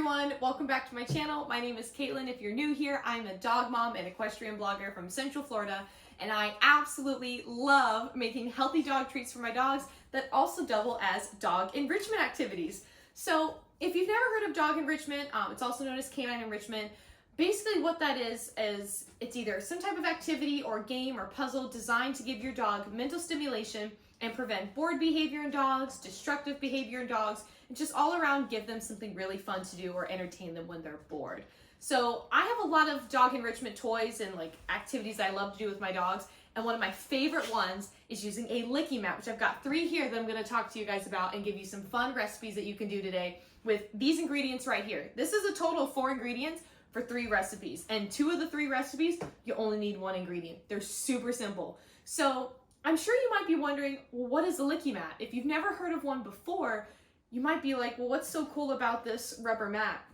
everyone, welcome back to my channel. My name is Caitlin. If you're new here, I'm a dog mom and equestrian blogger from Central Florida, and I absolutely love making healthy dog treats for my dogs that also double as dog enrichment activities. So if you've never heard of dog enrichment, it's also known as canine enrichment. Basically what that is it's either some type of activity or game or puzzle designed to give your dog mental stimulation and prevent bored behavior in dogs, destructive behavior in dogs, and just all around give them something really fun to do or entertain them when they're bored. So I have a lot of dog enrichment toys and like activities I love to do with my dogs, and one of my favorite ones is using a Lickimat, which I've got 3 here that I'm going to talk to you guys about and give you some fun recipes that you can do today with these ingredients right here. This is a total of 4 ingredients for 3 recipes, and 2 of the 3 recipes you only need 1 ingredient. They're super simple. So I'm sure you might be wondering, well, what is a Lickimat? If you've never heard of one before, you might be like, well, what's so cool about this rubber mat?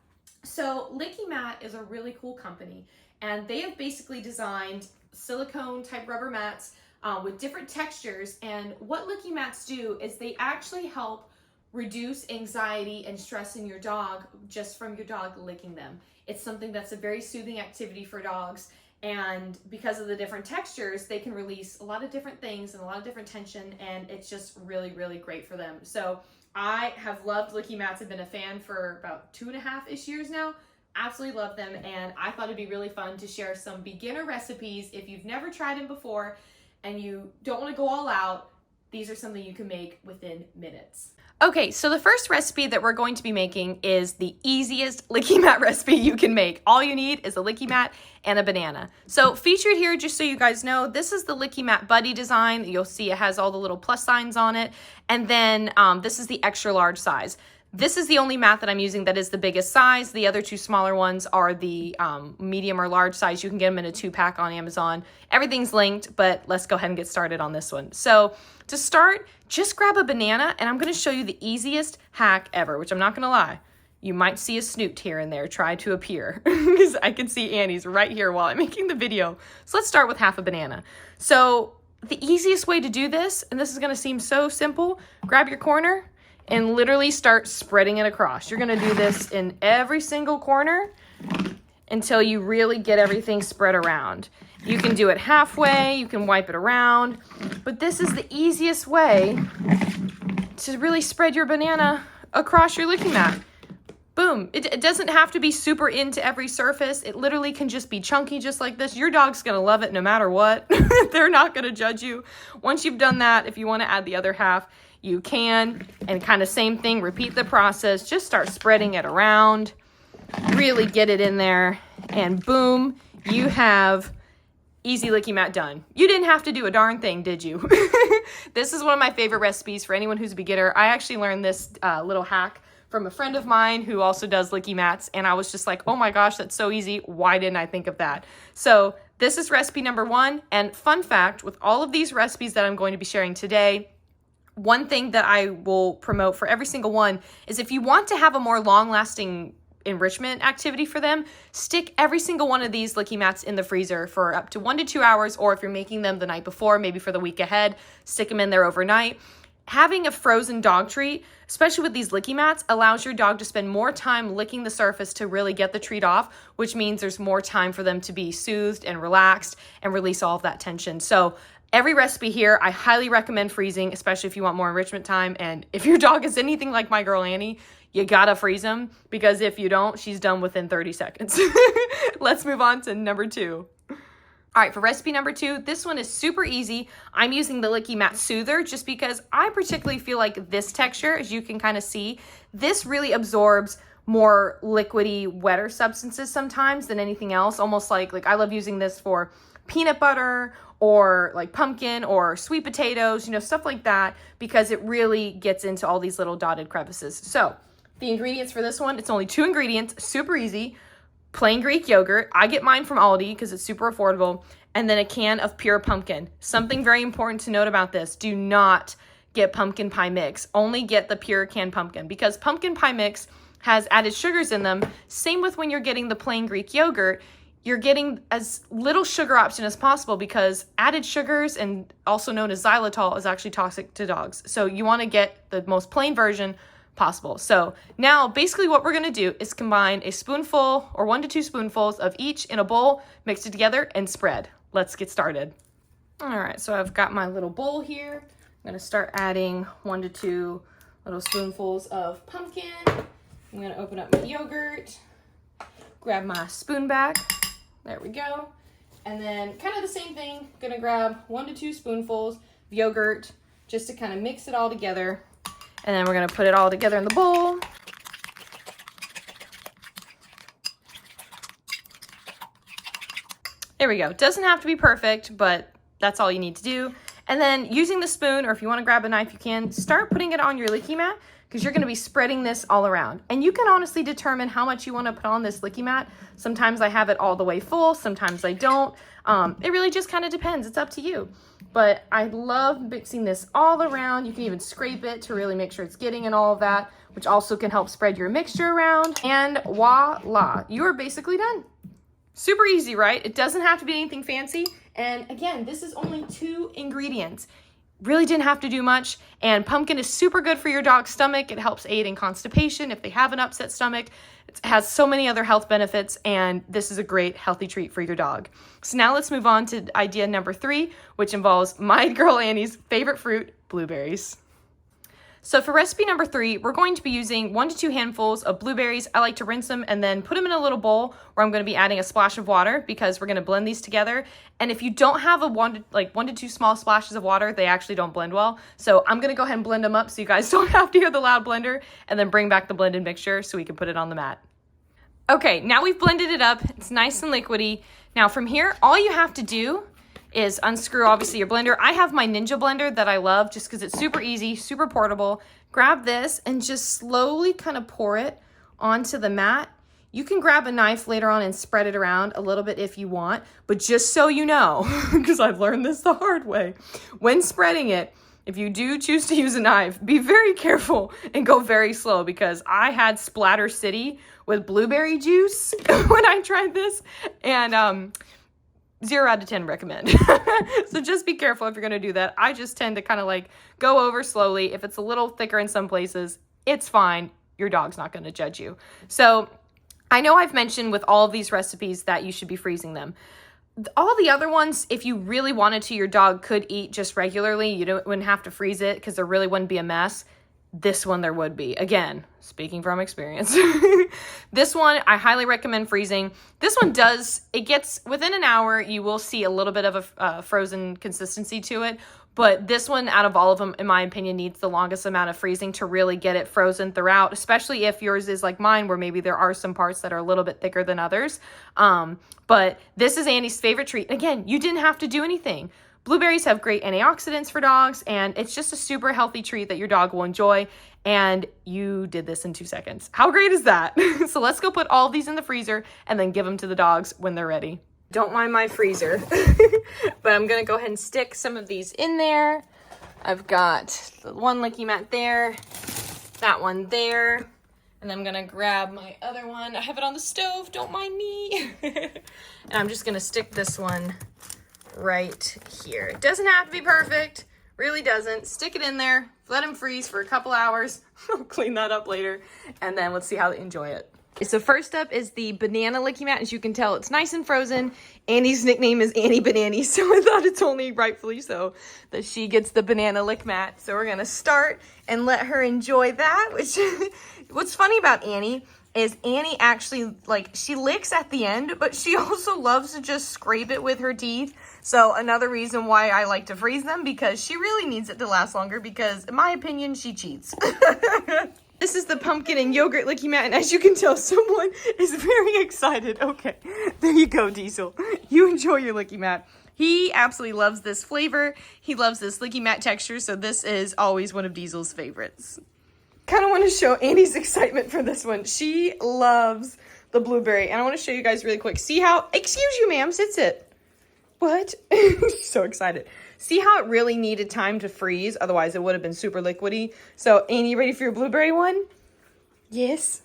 So Lickimat is a really cool company, and they have basically designed silicone type rubber mats with different textures. And what Lickimats do is they actually help reduce anxiety and stress in your dog just from your dog licking them. It's something that's a very soothing activity for dogs. And because of the different textures, they can release a lot of different things and a lot of different tension, and it's just really, really great for them. So I have loved Lickimats. I've been a fan for about 2.5-ish years now. Absolutely love them, and I thought it'd be really fun to share some beginner recipes. If you've never tried them before and you don't want to go all out, these are something you can make within minutes. Okay, so the first recipe that we're going to be making is the easiest Lickimat recipe you can make. All you need is a Lickimat and a banana. So featured here, just so you guys know, this is the Lickimat Buddy design. You'll see it has all the little plus signs on it. And then this is the extra large size. This is the only mat that I'm using that is the biggest size. The other 2 smaller ones are the medium or large size. You can get them in a 2-pack on Amazon. Everything's linked, but let's go ahead and get started on this one. So to start, just grab a banana, and I'm gonna show you the easiest hack ever, which I'm not gonna lie. You might see a snoot here and there try to appear because I can see Annie's right here while I'm making the video. So let's start with half a banana. So the easiest way to do this, and this is gonna seem so simple, grab your corner and literally start spreading it across. You're gonna do this in every single corner until you really get everything spread around. You can do it halfway, you can wipe it around, but this is the easiest way to really spread your banana across your Lickimat. Boom. It doesn't have to be super into every surface. It literally can just be chunky just like this. Your dog's gonna love it no matter what. They're not gonna judge you. Once you've done that, if you wanna add the other half, you can, and kind of same thing, repeat the process. Just start spreading it around, really get it in there, and boom, you have easy Lickimat done. You didn't have to do a darn thing, did you? This is one of my favorite recipes for anyone who's a beginner. I actually learned this little hack from a friend of mine who also does Lickimats, and I was just like, oh my gosh, that's so easy. Why didn't I think of that? So this is recipe number 1, and fun fact, with all of these recipes that I'm going to be sharing today, one thing that I will promote for every single one is if you want to have a more long-lasting enrichment activity for them, stick every single one of these Lickimats in the freezer for up to 1 to 2 hours, or if you're making them the night before, maybe for the week ahead, stick them in there overnight. Having a frozen dog treat, especially with these Lickimats, allows your dog to spend more time licking the surface to really get the treat off, which means there's more time for them to be soothed and relaxed and release all of that tension. So every recipe here, I highly recommend freezing, especially if you want more enrichment time. And if your dog is anything like my girl Annie, you gotta freeze them, because if you don't, she's done within 30 seconds. Let's move on to number 2. All right, for recipe number 2, this one is super easy. I'm using the Lickimat Soother just because I particularly feel like this texture, as you can kind of see, this really absorbs more liquidy, wetter substances sometimes than anything else. Almost like I love using this for peanut butter or like pumpkin or sweet potatoes, you know, stuff like that, because it really gets into all these little dotted crevices. So the ingredients for this one, it's only 2 ingredients, super easy. Plain Greek yogurt. I get mine from Aldi because it's super affordable. And then a can of pure pumpkin. Something very important to note about this, do not get pumpkin pie mix. Only get the pure canned pumpkin, because pumpkin pie mix has added sugars in them. Same with when you're getting the plain Greek yogurt. You're getting as little sugar option as possible, because added sugars, and also known as xylitol, is actually toxic to dogs. So you want to get the most plain version, possible. So now basically what we're gonna do is combine a spoonful or 1 to 2 spoonfuls of each in a bowl, mix it together and spread. Let's get started. All right, so I've got my little bowl here. I'm gonna start adding 1 to 2 little spoonfuls of pumpkin. I'm gonna open up my yogurt, grab my spoon back. There we go. And then kind of the same thing, gonna grab 1 to 2 spoonfuls of yogurt just to kind of mix it all together. And then we're gonna put it all together in the bowl. There we go. Doesn't have to be perfect, but that's all you need to do. And then using the spoon, or if you wanna grab a knife, you can start putting it on your Lickimat, because you're gonna be spreading this all around. And you can honestly determine how much you wanna put on this Lickimat. Sometimes I have it all the way full, sometimes I don't. It really just kind of depends, it's up to you. But I love mixing this all around. You can even scrape it to really make sure it's getting in all of that, which also can help spread your mixture around. And voila, you are basically done. Super easy, right? It doesn't have to be anything fancy. And again, this is only 2 ingredients. Really didn't have to do much. And pumpkin is super good for your dog's stomach. It helps aid in constipation if they have an upset stomach. It has so many other health benefits, and this is a great healthy treat for your dog. So now let's move on to idea number 3, which involves my girl Annie's favorite fruit, blueberries. So for recipe number 3, we're going to be using 1 to 2 handfuls of blueberries. I like to rinse them and then put them in a little bowl where I'm going to be adding a splash of water, because we're going to blend these together. And if you don't have a 1 to 2 small splashes of water, they actually don't blend well. So I'm going to go ahead and blend them up so you guys don't have to hear the loud blender, and then bring back the blended mixture so we can put it on the mat. Okay, now we've blended it up. It's nice and liquidy. Now from here, all you have to do is unscrew obviously your blender. I have my Ninja blender that I love just because it's super easy, super portable. Grab this and just slowly kind of pour it onto the mat. You can grab a knife later on and spread it around a little bit if you want, but just so you know, because I've learned this the hard way, when spreading it, if you do choose to use a knife, be very careful and go very slow, because I had Splatter City with blueberry juice when I tried this, and 0 out of 10 recommend. So just be careful if you're gonna do that. I just tend to kind of like go over slowly. If it's a little thicker in some places, it's fine. Your dog's not gonna judge you. So I know I've mentioned with all of these recipes that you should be freezing them. All the other ones, if you really wanted to, your dog could eat just regularly. You wouldn't have to freeze it because there really wouldn't be a mess. This one there would be. Again, speaking from experience. This one, I highly recommend freezing. This one it gets, within an hour, you will see a little bit of a frozen consistency to it. But this one, out of all of them, in my opinion, needs the longest amount of freezing to really get it frozen throughout, especially if yours is like mine, where maybe there are some parts that are a little bit thicker than others. But this is Annie's favorite treat. Again, you didn't have to do anything. Blueberries have great antioxidants for dogs, and it's just a super healthy treat that your dog will enjoy, and you did this in 2 seconds. How great is that? So let's go put all of these in the freezer and then give them to the dogs when they're ready. Don't mind my freezer, but I'm gonna go ahead and stick some of these in there. I've got the one Lickimat there, that one there, and I'm gonna grab my other one. I have it on the stove, don't mind me. And I'm just gonna stick this one right here. It doesn't have to be perfect, really doesn't. Stick it in there, let them freeze for a couple hours. I'll clean that up later, and then let's see how they enjoy it. So first up is the banana Lickimat. As you can tell, it's nice and frozen. Annie's nickname is Annie Banani, so I thought it's only rightfully so that she gets the banana Lickimat. So we're gonna start and let her enjoy that, which what's funny about Annie is Annie actually, she licks at the end, but she also loves to just scrape it with her teeth. So another reason why I like to freeze them, because she really needs it to last longer, because in my opinion, she cheats. This is the pumpkin and yogurt Lickimat, and as you can tell, someone is very excited. Okay, there you go, Diesel. You enjoy your Lickimat. He absolutely loves this flavor. He loves this Lickimat texture, so this is always one of Diesel's favorites. Kind of want to show Annie's excitement for this one. She loves the blueberry, and I want to show you guys really quick. See how, excuse you, ma'am, sit. What? So excited. See how it really needed time to freeze? Otherwise, it would have been super liquidy. So, Annie, ready for your blueberry one? Yes.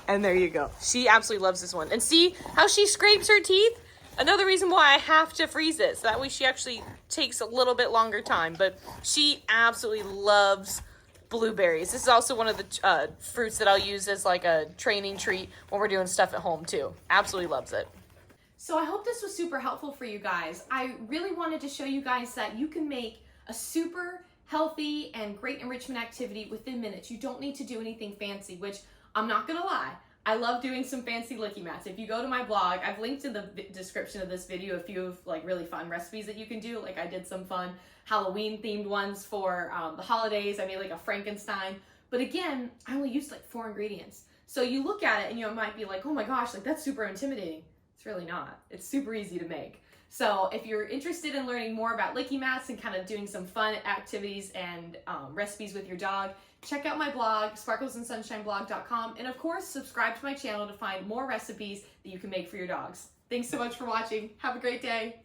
And there you go. She absolutely loves this one. And see how she scrapes her teeth? Another reason why I have to freeze it. So that way she actually takes a little bit longer time. But she absolutely loves blueberries. This is also one of the fruits that I'll use as like a training treat when we're doing stuff at home too. Absolutely loves it. So I hope this was super helpful for you guys. I really wanted to show you guys that you can make a super healthy and great enrichment activity within minutes. You don't need to do anything fancy, which I'm not gonna lie, I love doing some fancy Lickimats. If you go to my blog, I've linked in the description of this video a few of like really fun recipes that you can do. Like I did some fun Halloween themed ones for the holidays. I made like a Frankenstein, but again, I only used like 4 ingredients. So you look at it and you might be like, oh my gosh, like that's super intimidating. It's really not. It's super easy to make. So if you're interested in learning more about Lickimats and kind of doing some fun activities and recipes with your dog, check out my blog, sparklesandsunshineblog.com, and of course, subscribe to my channel to find more recipes that you can make for your dogs. Thanks so much for watching. Have a great day.